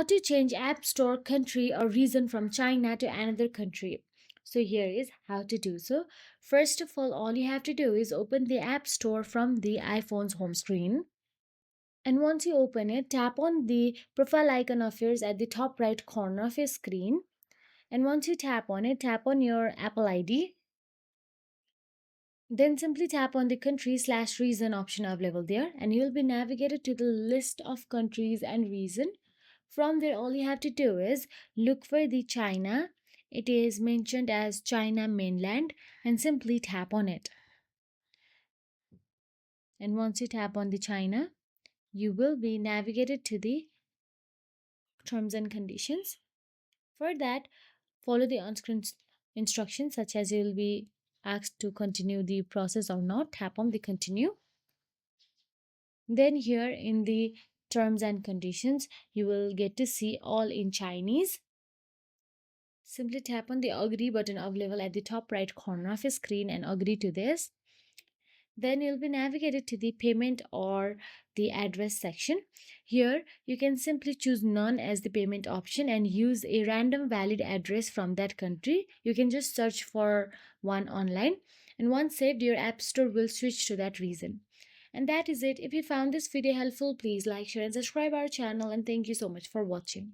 How to change App Store country or region from China to another country. So here is how to do so. First of all you have to do is open the App Store from the iPhone's home screen. And once you open it, tap on the profile icon of yours at the top right corner of your screen. And once you tap on it, tap on your Apple ID. Then simply tap on the country/region option available there, and you will be navigated to the list of countries and region. From there, all you have to do is look for the China. It is mentioned as China mainland, and simply tap on it. And once you tap on the China, you will be navigated to the terms and conditions. For that, follow the on-screen instructions, such as you will be asked to continue the process or not. Tap on the continue. Then here in the terms and conditions, you will get to see all in Chinese. Simply tap on the agree button available at the top right corner of your screen and agree to this. Then you'll be navigated to the payment or the address section. Here you can simply choose none as the payment option and use a random valid address from that country. You can just search for one online, and once saved, your app store will switch to that region. And that is it. If you found this video helpful, please like, share and subscribe our channel, and thank you so much for watching.